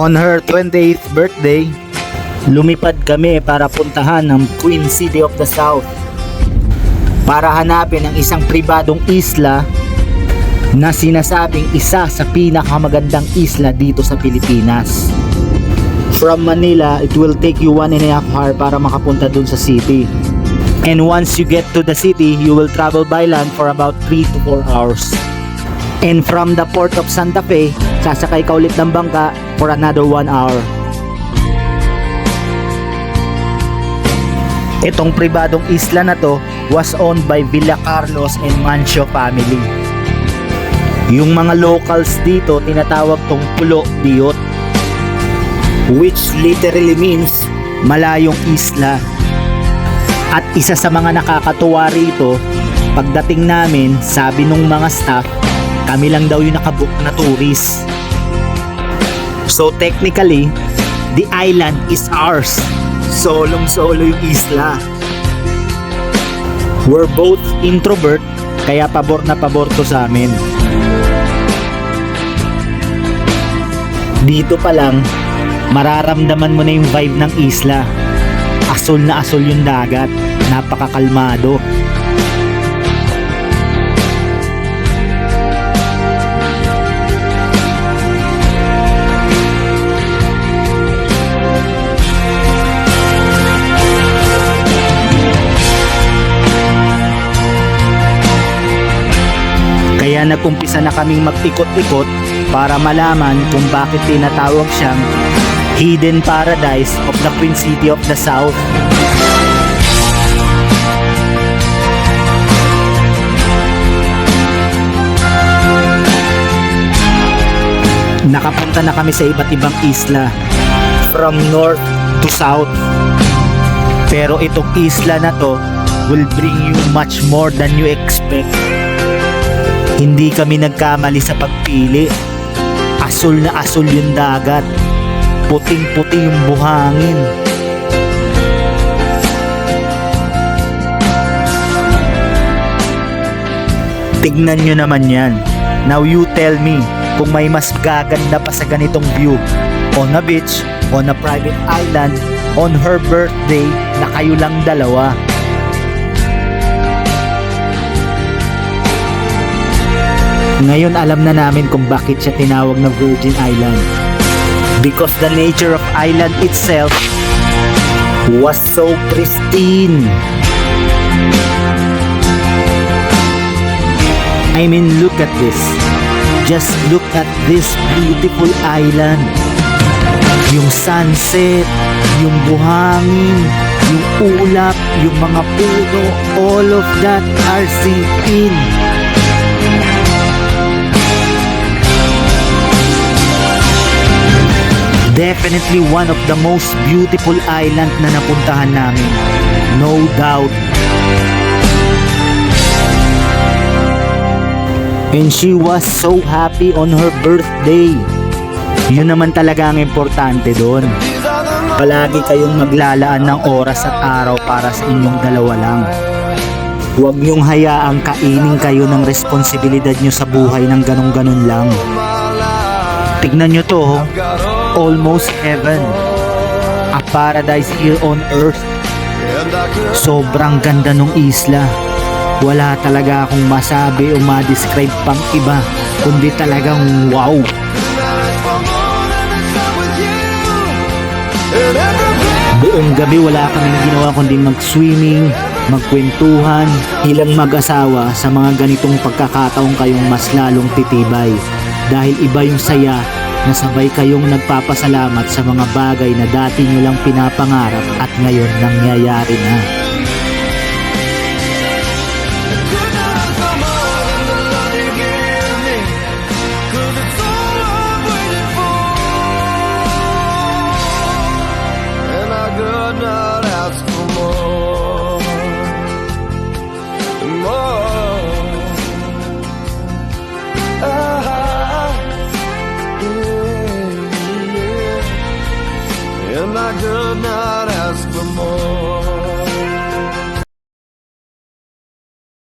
On her 28th birthday, lumipad kami para puntahan ang Queen City of the South para hanapin ang isang pribadong isla na sinasabing isa sa pinakamagandang isla dito sa Pilipinas. From Manila, it will take you 1.5 hours para makapunta dun sa city. And once you get to the city, you will travel by land for about 3 to 4 hours. And from the port of Santa Fe, sasakay ka ulit ng bangka for another 1 hour. Itong pribadong isla na to was owned by Villa Carlos and Mancio family. Yung mga locals dito tinatawag tong Pulo Biot, which literally means malayong isla. At isa sa mga nakakatuwa rito, pagdating namin, sabi nung mga staff, kami lang daw yung nakabook na tourist. So technically, the island is ours. Solong-solo yung isla. We're both introvert, kaya pabor na pabor to sa amin. Dito pa lang, mararamdaman mo na yung vibe ng isla. Asul na asul yung dagat, napakakalmado. Kaya nag-umpisa na kaming mag-ikot-ikot para malaman kung bakit tinatawag siyang Hidden Paradise of the Queen City of the South. Nakapunta na kami sa iba't ibang isla, from north to south. Pero itong isla na to will bring you much more than you expect. Hindi kami nagkamali sa pagpili. Asul na asul yung dagat, puting-puti yung buhangin. Tignan nyo naman yan. Now you tell me kung may mas gaganda pa sa ganitong view. On a beach, on a private island, on her birthday na kayo lang dalawa. Ngayon alam na namin kung bakit siya tinawag na Virgin Island. Because the nature of island itself was so pristine. I mean, look at this. Just look at this beautiful island. Yung sunset, yung buhangin, yung ulap, yung mga puno, all of that are synced in. Definitely one of the most beautiful island na napuntahan namin. No doubt. And she was so happy on her birthday. Yun naman talaga ang importante doon. Palagi kayong maglalaan ng oras at araw para sa inyong dalawa lang. Huwag niyong hayaang kainin kayo ng responsibilidad niyo sa buhay ng ganun-ganun lang. Tignan niyo to, almost heaven. A paradise here on earth. Sobrang ganda ng isla. Wala talaga akong masabi o ma-describe pang iba, kundi talagang wow. Buong gabi wala kaming ginawa kundi mag-swimming, magkwentuhan, ilang mag-asawa sa mga ganitong pagkakataong kayong mas lalong titibay. Dahil iba yung saya na sabay kayong nagpapasalamat sa mga bagay na dati nyo lang pinapangarap at ngayon nangyayari na. And I could not